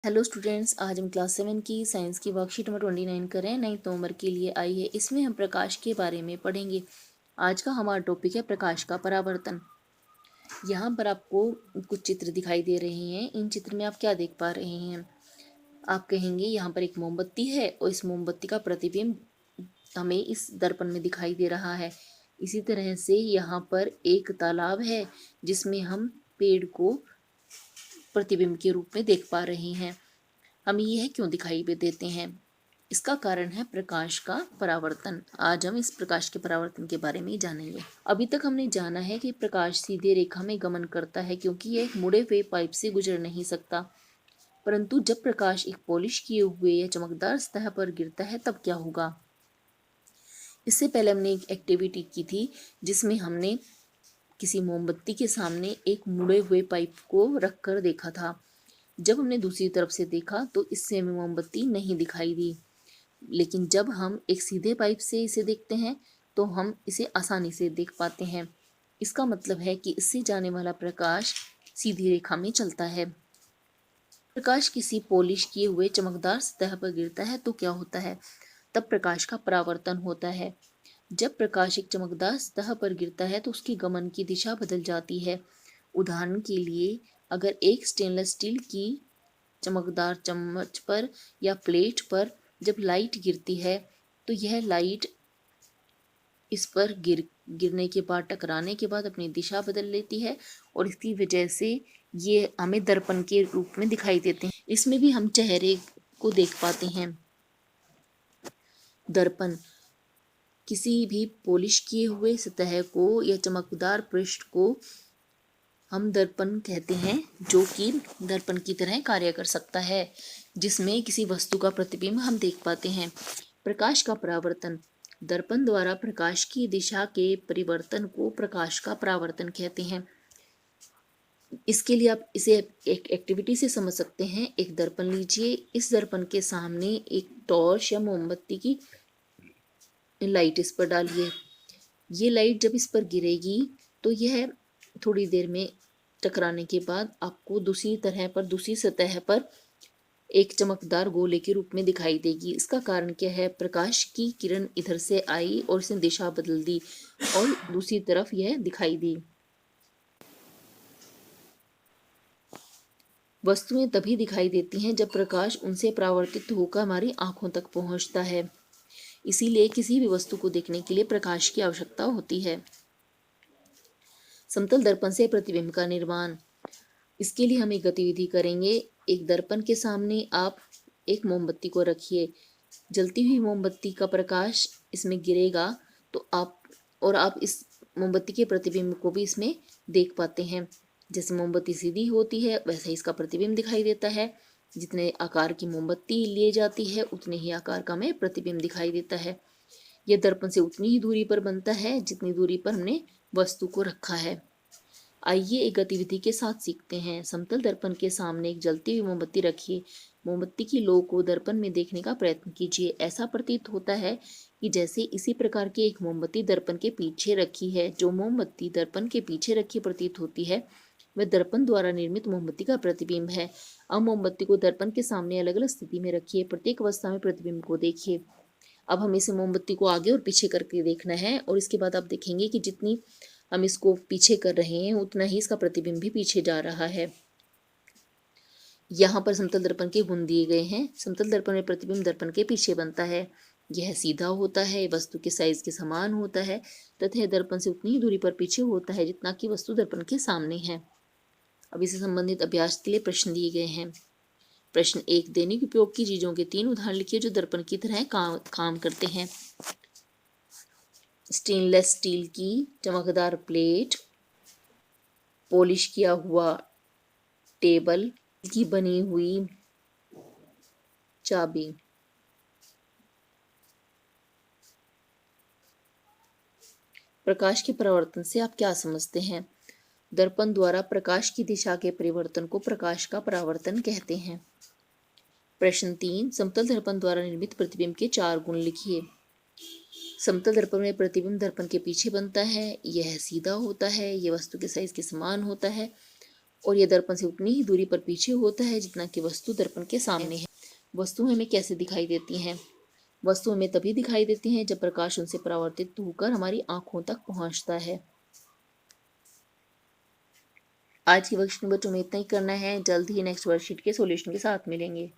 Hello students, आज हम class 7 की साइंस की वर्कशीट नंबर 29 कर रहे हैं। नई उम्र के लिए आई है। इसमें हम प्रकाश के बारे में पढ़ेंगे। आज का हमारा टॉपिक है प्रकाश का परावर्तन। यहाँ पर आपको कुछ चित्र दिखाई दे रहे हैं। इन चित्र में आप क्या देख पा रहे हैं? आप कहेंगे यहाँ पर एक मोमबत्ती है और इस मोमबत्ती का प्रतिबिंब हमें इस दर्पण में दिखाई दे रहा है। इसी तरह से यहाँ पर एक तालाब है जिसमें हम पेड़ को प्रतिबिंब के रूप में देख पा रहे हैं। हमें यह क्यों दिखाई देते हैं? इसका कारण है प्रकाश का परावर्तन। आज हम इस प्रकाश के परावर्तन के बारे में ही जानेंगे। अभी तक हमने जाना है कि प्रकाश सीधे रेखा में गमन करता है क्योंकि यह एक मुड़े हुए पाइप से गुजर नहीं सकता। परंतु जब प्रकाश एक पॉलिश किए हुए या चमकदार सतह पर गिरता है तब क्या होगा? इससे पहले हमने एक एक्टिविटी की थी जिसमें हमने किसी मोमबत्ती के सामने एक मुड़े हुए पाइप को रखकर देखा था। जब हमने दूसरी तरफ से देखा तो इससे हमें मोमबत्ती नहीं दिखाई दी, लेकिन जब हम एक सीधे पाइप से इसे देखते हैं तो हम इसे आसानी से देख पाते हैं। इसका मतलब है कि इससे जाने वाला प्रकाश सीधी रेखा में चलता है। प्रकाश किसी पॉलिश किए हुए चमकदार सतह पर गिरता है तो क्या होता है? तब प्रकाश का परावर्तन होता है। जब प्रकाश एक चमकदार सतह पर गिरता है तो उसकी गमन की दिशा बदल जाती है। उदाहरण के लिए, अगर एक स्टेनलेस स्टील की चमकदार चम्मच पर या प्लेट पर जब लाइट गिरती है तो यह लाइट इस पर गिरने के बाद, टकराने के बाद अपनी दिशा बदल लेती है और इसकी वजह से ये हमें दर्पण के रूप में दिखाई देते हैं। इसमें भी हम चेहरे को देख पाते हैं। दर्पण किसी भी पॉलिश किए हुए सतह को या चमकदार पृष्ठ को हम दर्पण कहते हैं, जो कि दर्पण की तरह कार्य कर सकता है, जिसमें किसी वस्तु का प्रतिबिंब हम देख पाते हैं। प्रकाश का परावर्तन। दर्पण द्वारा प्रकाश की दिशा के परिवर्तन को प्रकाश का परावर्तन कहते हैं। इसके लिए आप इसे एक एक्टिविटी से समझ सकते हैं। एक दर्पण लीजिए, इस दर्पण के सामने एक टॉर्च या मोमबत्ती की लाइट इस पर डालिए। ये लाइट जब इस पर गिरेगी तो यह थोड़ी देर में टकराने के बाद आपको दूसरी सतह पर एक चमकदार गोले के रूप में दिखाई देगी। इसका कारण क्या है? प्रकाश की किरण इधर से आई और इसने दिशा बदल दी और दूसरी तरफ यह दिखाई दी। वस्तुएं तभी दिखाई देती हैं जब प्रकाश उनसे परावर्तित होकर हमारी आंखों तक पहुंचता है। इसीलिए किसी भी वस्तु को देखने के लिए प्रकाश की आवश्यकता होती है। समतल दर्पण से प्रतिबिंब का निर्माण। इसके लिए हम एक गतिविधि करेंगे। एक दर्पण के सामने आप एक मोमबत्ती को रखिए। जलती हुई मोमबत्ती का प्रकाश इसमें गिरेगा तो आप इस मोमबत्ती के प्रतिबिंब को भी इसमें देख पाते हैं। जैसे मोमबत्ती सीधी होती है वैसे ही इसका प्रतिबिंब दिखाई देता है। जितने आकार की मोमबत्ती लिए जाती है उतने ही आकार का हमें प्रतिबिंब दिखाई देता है। यह दर्पण से उतनी ही दूरी पर बनता है जितनी दूरी पर हमने वस्तु को रखा है। आइए एक गतिविधि के साथ सीखते हैं। समतल दर्पण के सामने एक जलती हुई मोमबत्ती रखिए। मोमबत्ती की लौ को दर्पण में देखने का प्रयत्न कीजिए। ऐसा प्रतीत होता है कि जैसे इसी प्रकार की एक मोमबत्ती दर्पण के पीछे रखी है। जो मोमबत्ती दर्पण के पीछे रखी प्रतीत होती है वह दर्पण द्वारा निर्मित मोमबत्ती का प्रतिबिंब है। अब मोमबत्ती को दर्पण के सामने अलग अलग स्थिति में रखिए। प्रत्येक अवस्था में प्रतिबिंब को देखिए। अब हमें इसे मोमबत्ती को आगे और पीछे करके देखना है और इसके बाद आप देखेंगे कि जितनी हम इसको पीछे कर रहे हैं उतना ही इसका प्रतिबिंब भी पीछे जा रहा है। यहाँ पर समतल दर्पण के गुण दिए गए हैं। समतल दर्पण में प्रतिबिंब दर्पण के पीछे बनता है। यह सीधा होता है, वस्तु के साइज के समान होता है तथा दर्पण से उतनी ही दूरी पर पीछे होता है जितना कि वस्तु दर्पण के सामने है। अब इससे संबंधित अभ्यास के लिए प्रश्न दिए गए हैं। प्रश्न 1, दैनिक उपयोग की चीजों के 3 उदाहरण लिखिए जो दर्पण की तरह काम करते हैं। स्टेनलेस स्टील की चमकदार प्लेट, पॉलिश किया हुआ टेबल की बनी हुई चाबी। प्रकाश के परावर्तन से आप क्या समझते हैं? दर्पण द्वारा प्रकाश की दिशा के परिवर्तन को प्रकाश का परावर्तन कहते हैं। प्रश्न 3, समतल दर्पण द्वारा निर्मित प्रतिबिंब के 4 गुण लिखिए। समतल दर्पण में प्रतिबिंब दर्पण के पीछे बनता है। यह सीधा होता है, यह वस्तु के साइज के समान होता है और यह दर्पण से उतनी ही दूरी पर पीछे होता है जितना कि वस्तु दर्पण के सामने है। वस्तुएं हमें कैसे दिखाई देती हैं? वस्तु हमें तभी दिखाई देती हैं जब प्रकाश उनसे परावर्तित होकर हमारी आंखों तक पहुंचता है। आज की वर्कशीट में बच्चों में इतना ही करना है। जल्द ही नेक्स्ट वर्कशीट के सॉल्यूशन के साथ मिलेंगे।